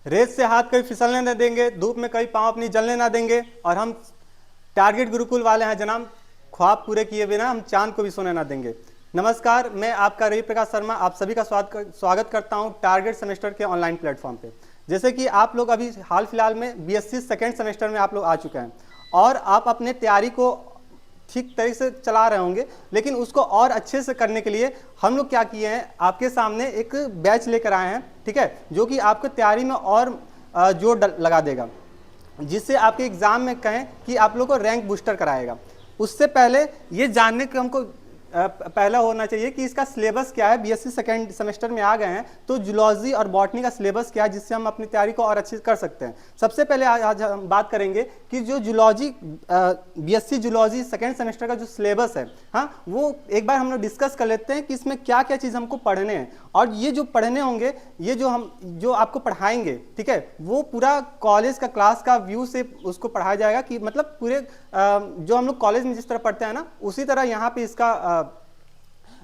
रेत से हाथ कभी फिसलने न देंगे, धूप में कभी पाँव अपनी जलने ना देंगे, और हम टारगेट गुरुकुल वाले हैं जनाब, ख्वाब पूरे किए बिना हम चांद को भी सोने ना देंगे। नमस्कार, मैं आपका रवि प्रकाश शर्मा आप सभी का स्वागत करता हूं टारगेट सेमेस्टर के ऑनलाइन प्लेटफॉर्म पे। जैसे कि आप लोग अभी हाल फिलहाल में बीएससी सेकेंड सेमेस्टर में आप लोग आ चुके हैं और आप अपने तैयारी को ठीक तरीके से चला रहे होंगे, लेकिन उसको और अच्छे से करने के लिए हम लोग क्या किए हैं, आपके सामने एक बैच लेकर आए हैं, ठीक है, जो कि आपको तैयारी में और जोर लगा देगा, जिससे आपके एग्जाम में कहें कि आप लोग को रैंक बूस्टर कराएगा। उससे पहले ये जानने के हमको पहला होना चाहिए कि इसका सिलेबस क्या है। बीएससी सेकेंड सेमेस्टर में आ गए हैं तो जूलॉजी और बॉटनी का सिलेबस क्या है, जिससे हम अपनी तैयारी को और अच्छे कर सकते हैं। सबसे पहले आज हम बात करेंगे कि जो zoology BSc zoology second semester का जो सिलेबस है, हाँ, वो एक बार हम लोग डिस्कस कर लेते हैं कि इसमें क्या क्या चीज़ हमको पढ़ने हैं, और ये जो पढ़ने होंगे, ये जो आपको पढ़ाएंगे, ठीक है, वो पूरा कॉलेज का क्लास का व्यू से उसको पढ़ाया जाएगा, कि मतलब पूरे जो हम लोग कॉलेज में जिस तरह पढ़ते हैं ना, उसी तरह यहाँ पे इसका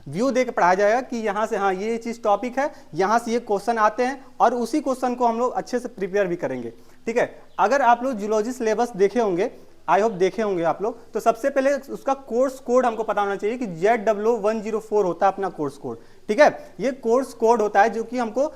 व्यू दे के पढ़ाया जाएगा कि यहाँ से हाँ ये चीज़ टॉपिक है, यहाँ से ये क्वेश्चन आते हैं, और उसी क्वेश्चन को हम लोग अच्छे से प्रिपेयर भी करेंगे, ठीक है। अगर आप लोग जूलॉजी सिलेबस देखे होंगे, आई होप देखे होंगे आप लोग, तो सबसे पहले उसका कोर्स कोड हमको पता होना चाहिए कि ZW104 होता है अपना कोर्स कोड, ठीक है। ये कोर्स कोड होता है जो कि हमको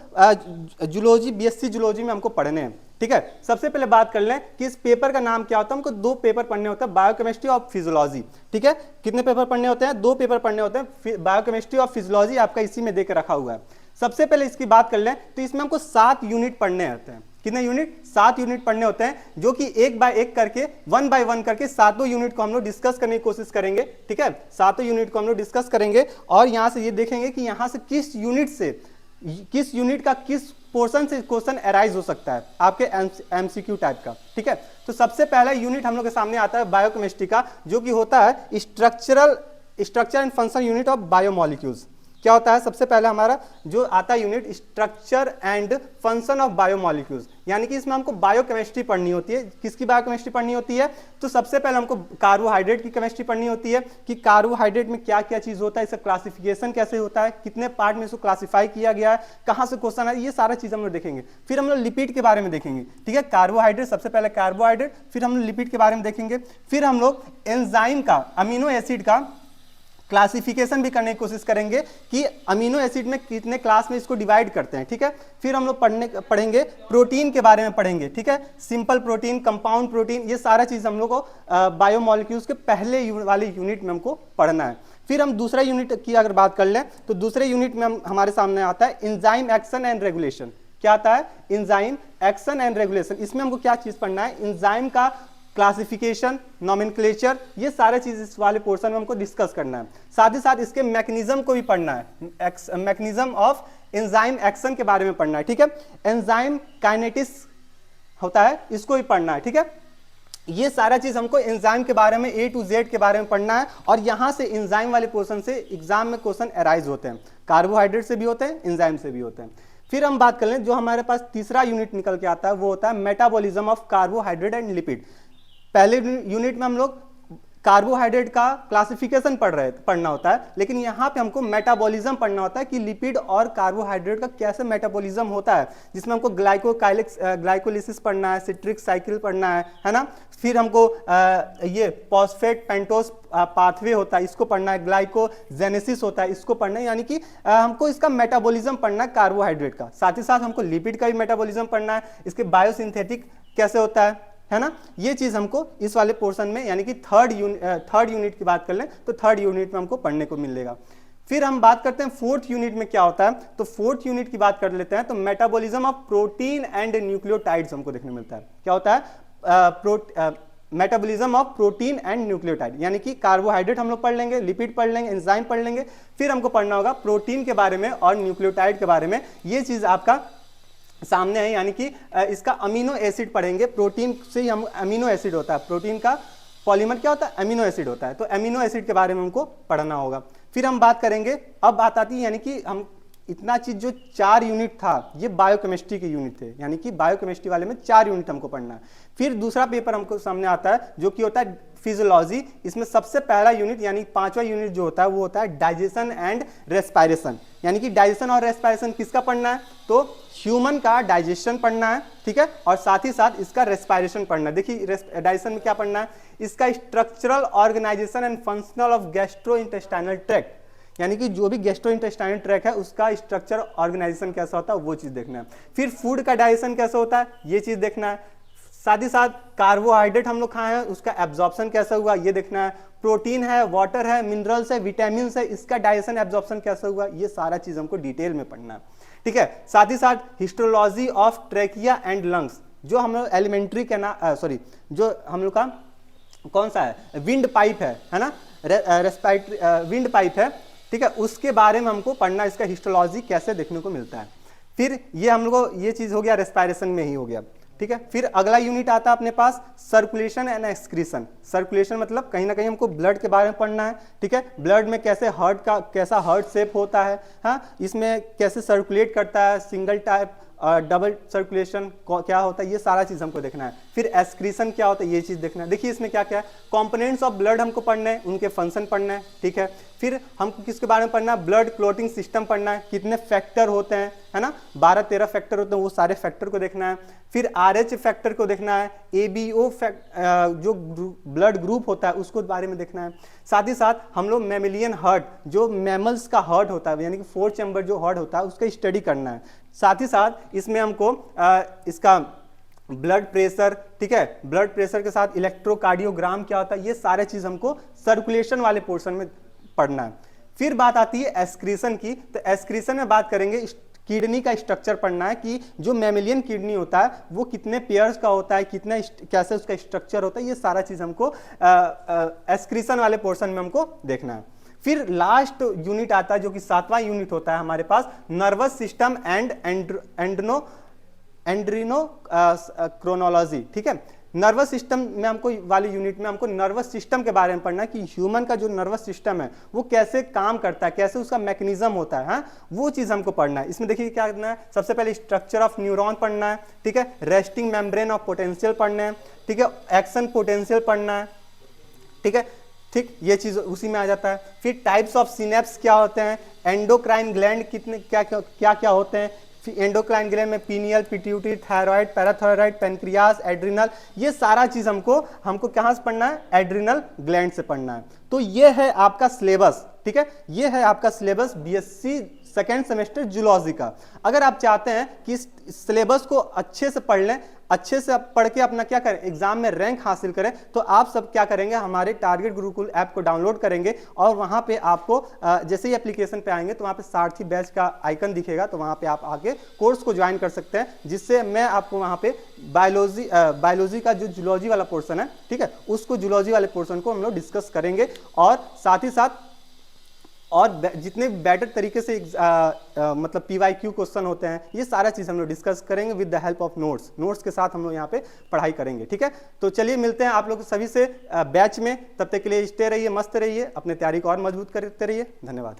जूलॉजी बीएससी जूलॉजी में हमको पढ़ने हैं, ठीक है। सबसे पहले बात कर लें कि इस पेपर का नाम क्या होता है। हमको दो पेपर पढ़ने होते हैं, बायोकेमिस्ट्री और फिजियोलॉजी, ठीक है। कितने पेपर पढ़ने होते हैं? दो पेपर पढ़ने होते हैं, बायोकेमिस्ट्री और फिजियोलॉजी आपका इसी में देकर रखा हुआ है। सबसे पहले इसकी बात कर लें तो इसमें हमको 7 यूनिट पढ़ने होते हैं। कितने यूनिट? 7 यूनिट पढ़ने होते हैं, जो कि एक बाय एक करके 1 बाय 1 करके सातों यूनिट को हम लोग डिस्कस करने की कोशिश करेंगे, ठीक है। सातों यूनिट को हम लोग डिस्कस करेंगे और यहां से ये देखेंगे कि यहां से किस यूनिट का किस पोर्शन से क्वेश्चन अराइज हो सकता है आपके एमसीक्यू टाइप का, ठीक है। तो सबसे पहला यूनिट हम लोग के सामने आता है बायोकेमिस्ट्री का, जो कि होता है structure and function unit of biomolecules. क्या होता है? सबसे पहले हमारा जो आता है unit structure and function of biomolecules, यानी कि इसमें हमको बायोकेमिस्ट्री पढ़नी होती है। किसकी बायोकेमिस्ट्री पढ़नी होती है? तो सबसे पहले हमको कार्बोहाइड्रेट की केमिस्ट्री पढ़नी होती है कि कार्बोहाइड्रेट में क्या क्या चीज होता है, इसका क्लासिफिकेशन कैसे होता है, कितने पार्ट में इसको क्लासिफाई किया गया है, कहाँ से क्वेश्चन है, ये सारा चीज हम लोग देखेंगे। फिर हम लोग लिपिड के बारे में देखेंगे, ठीक है। कार्बोहाइड्रेट, सबसे पहले कार्बोहाइड्रेट, फिर हम लोग लिपिड के बारे में देखेंगे। फिर हम लोग एंजाइम का, अमीनो एसिड का क्लासिफिकेशन भी करने की कोशिश करेंगे कि अमीनो एसिड में कितने क्लास में इसको डिवाइड करते हैं, ठीक है। फिर हम लोग पढ़ेंगे प्रोटीन के बारे में पढ़ेंगे, ठीक है। सिंपल प्रोटीन, कंपाउंड प्रोटीन, ये सारा चीज हम लोग को बायोमोलिक्यूल्स के पहले वाले यूनिट में हमको पढ़ना है। फिर हम दूसरा यूनिट की अगर बात कर लें तो दूसरे यूनिट में हमारे सामने आता है एंजाइम एक्शन एंड रेगुलेशन। क्या आता है? Enzyme action and regulation. इसमें हमको क्या चीज पढ़ना है? एंजाइम का क्लासिफिकेशन, नॉमेनक्लेचर, ये सारे चीज इस वाले पोर्शन में हमको डिस्कस करना है। साथ ही साथ इसके मैकेनिज्म को भी पढ़ना है, मैकेनिज्म ऑफ एंजाइम एक्शन के बारे में पढ़ना है, ठीक है। एंजाइम काइनेटिक्स होता है, इसको भी पढ़ना है, ठीक है। ये सारा चीज हमको एंजाइम के बारे में A to Z के बारे में पढ़ना है, और यहां से एंजाइम वाले पोर्शन से एग्जाम में क्वेश्चन अराइज होते हैं। कार्बोहाइड्रेट से भी होते हैं, एंजाइम से भी होते हैं। फिर हम बात कर लें, जो हमारे पास तीसरा यूनिट निकल के आता है वो होता है metabolism of carbohydrate and lipid. पहले यूनिट में हम लोग कार्बोहाइड्रेट का क्लासिफिकेशन पढ़ना होता है, लेकिन यहाँ पे हमको मेटाबॉलिज्म पढ़ना होता है कि लिपिड और कार्बोहाइड्रेट का कैसे मेटाबॉलिज्म होता है, जिसमें हमको ग्लाइकोलिसिस पढ़ना है, सिट्रिक साइकिल पढ़ना है ना। फिर हमको ये फॉस्फेट पेंटोस पाथवे होता है, इसको पढ़ना है। ग्लाइकोजेनेसिस होता है, इसको पढ़ना है। यानी कि हमको इसका मेटाबॉलिज्म पढ़ना है कार्बोहाइड्रेट का। साथ ही साथ हमको लिपिड का भी मेटाबॉलिज्म पढ़ना है, इसके बायोसिंथेटिक कैसे होता है ना। ये चीज हमको इस वाले पोर्शन में, यानी कि थर्ड यूनिट की बात कर लें तो थर्ड यूनिट में हमको पढ़ने को मिलेगा। फिर हम बात करते हैं फोर्थ यूनिट में क्या होता है, तो फोर्थ यूनिट की बात कर लेते हैं। तो metabolism of protein and nucleotides हमको देखने मिलता है। क्या होता है? Metabolism of protein and nucleotide, यानी कि कार्बोहाइड्रेट हम लोग पढ़ लेंगे, लिपिड पढ़ लेंगे, एंजाइम पढ़ लेंगे। फिर हमको पढ़ना होगा प्रोटीन के बारे में और न्यूक्लियोटाइड के बारे में। ये चीज आपका सामने है, यानी कि इसका अमीनो एसिड पढ़ेंगे। प्रोटीन से ही हम अमीनो एसिड होता है, प्रोटीन का पॉलीमर क्या होता है? अमीनो एसिड होता है। तो अमीनो एसिड के बारे में हमको पढ़ना होगा। फिर हम बात करेंगे, अब बात आती है, यानी कि हम इतना चीज जो 4 यूनिट था, ये बायोकेमिस्ट्री के यूनिट थे, यानी कि बायोकेमिस्ट्री वाले में 4 यूनिट हमको पढ़ना है। फिर दूसरा पेपर हमको सामने आता है जो कि होता है फिजियोलॉजी। इसमें सबसे पहला यूनिट यानी 5वां यूनिट जो होता है वो होता है डाइजेशन एंड रेस्पायरेशन, यानी कि डाइजेशन और रेस्पायरेशन किसका पढ़ना है, तो ह्यूमन का डाइजेशन पढ़ना है, ठीक है, और साथ ही साथ इसका रेस्पायरेशन पढ़ना है। देखिए डाइजेशन में क्या पढ़ना है, इसका structural organisation and functional of gastrointestinal tract, यानी कि जो भी गैस्ट्रोइंटेस्टाइनल ट्रैक है उसका स्ट्रक्चर ऑर्गेनाइजेशन कैसा होता है वो चीज देखना है। फिर फूड का डाइजेशन कैसा होता है ये चीज देखना है। साथ ही साथ कार्बोहाइड्रेट हम लोग खाए हैं उसका एब्जॉर्प्शन कैसा हुआ ये देखना है। प्रोटीन है, वाटर है, मिनरल्स है, विटामिन है, इसका डाइजेशन एब्जॉर्प्शन कैसा हुआ ये सारा चीज हमको डिटेल में पढ़ना है, ठीक है। साथ ही साथ histology of trachea and lungs, जो हम लोग एलिमेंट्री के ना जो हम लोग का कौन सा है विंड पाइप है ना, रेस्पिरेटरी विंड पाइप है, ठीक है, उसके बारे में हमको पढ़ना, इसका हिस्टोलॉजी कैसे देखने को मिलता है। फिर ये हम लोग को ये चीज हो गया रेस्पायरेशन में ही हो गया, ठीक है। फिर अगला यूनिट आता है अपने पास सर्कुलेशन एंड एक्सक्रीशन। सर्कुलेशन मतलब कहीं ना कहीं हमको ब्लड के बारे में पढ़ना है, ठीक है, ब्लड में कैसे हार्ट का कैसा हार्ट शेप होता है, हाँ, इसमें कैसे सर्कुलेट करता है, सिंगल टाइप डबल सर्कुलेशन क्या होता है ये सारा चीज हमको देखना है। फिर एक्सक्रीशन क्या होता है ये चीज देखना है। देखिए इसमें क्या क्या है, कंपोनेंट्स ऑफ ब्लड हमको पढ़ना है, उनके फंक्शन पढ़ना है, ठीक है। फिर हमको किसके बारे में पढ़ना है, ब्लड क्लोटिंग सिस्टम पढ़ना है, कितने फैक्टर होते हैं, है ना, 12-13 फैक्टर होते हैं, वो सारे फैक्टर को देखना है। फिर RH फैक्टर को देखना है, ABO जो ब्लड ग्रुप होता है उसको बारे में देखना है। साथ ही साथ हम लोग मैमिलियन हार्ट, जो मैमल्स का हार्ट होता है यानी कि 4 चैम्बर जो हार्ट होता है उसका स्टडी करना है। साथ ही साथ इसमें हमको इसका ब्लड प्रेशर, ठीक है, ब्लड प्रेशर के साथ इलेक्ट्रोकार्डियोग्राम क्या होता है ये सारे चीज हमको सर्कुलेशन वाले पोर्शन में पढ़ना है। फिर बात आती है एक्सक्रीशन की, तो एक्सक्रीशन में बात करेंगे किडनी का स्ट्रक्चर पढ़ना है कि जो मैमिलियन किडनी होता है वो कितने पेयर्स का होता है, कितना कैसे उसका स्ट्रक्चर होता है, ये सारा चीज हमको एक्सक्रीशन वाले पोर्शन में हमको देखना है। फिर लास्ट यूनिट आता है जो कि 7वां यूनिट होता है हमारे पास, नर्वस सिस्टम एंड एंड्रिनो क्रोनोलॉजी, ठीक है। नर्वस सिस्टम में हमको वाली यूनिट में हमको नर्वस सिस्टम के बारे में पढ़ना है कि ह्यूमन का जो नर्वस सिस्टम है वो कैसे काम करता है, कैसे उसका मैकेनिज्म होता है, हाँ, वो चीज हमको पढ़ना है। इसमें देखिए क्या करना है, सबसे पहले स्ट्रक्चर ऑफ न्यूरॉन पढ़ना है, ठीक है, रेस्टिंग मेम्ब्रेन ऑफ पोटेंशियल पढ़ना है, ठीक है, एक्शन पोटेंशियल पढ़ना है, ठीक है, ठीक, ये चीज उसी में आ जाता है। फिर टाइप्स ऑफ सिनेप्स क्या होते हैं, एंडोक्राइन ग्लैंड कितने क्या क्या क्या होते हैं, एंडोक्राइन ग्लैंड में pineal, pituitary, thyroid, parathyroid, pancreas, adrenal, ये सारा चीज हमको कहां से पढ़ना है, एड्रिनल ग्लैंड से पढ़ना है। तो ये है आपका सिलेबस, ठीक है, ये है आपका syllabus BSc second semester zoology का। अगर आप चाहते हैं कि इस सिलेबस को अच्छे से पढ़ लें, अच्छे से पढ़ के अपना क्या करें एग्जाम में रैंक हासिल करें, तो आप सब क्या करेंगे, हमारे टारगेट गुरुकुल ऐप को डाउनलोड करेंगे और वहां पे आपको जैसे ही एप्लीकेशन पे आएंगे तो वहां पे सारथी बैच का आइकन दिखेगा, तो वहां पे आप आके कोर्स को ज्वाइन कर सकते हैं, जिससे मैं आपको वहां पे बायोलॉजी का जो जूलॉजी वाला पोर्शन है, ठीक है, उसको जूलॉजी वाले पोर्शन को हम लोग डिस्कस करेंगे और साथ ही साथ और जितने बेटर तरीके से मतलब PYQ क्वेश्चन होते हैं ये सारा चीज हम लोग डिस्कस करेंगे with the help of notes के साथ हम लोग यहाँ पे पढ़ाई करेंगे, ठीक है। तो चलिए मिलते हैं आप लोग सभी से बैच में, तब तक के लिए स्टे रहिए, मस्त रहिए, अपने तैयारी को और मजबूत करते रहिए। धन्यवाद।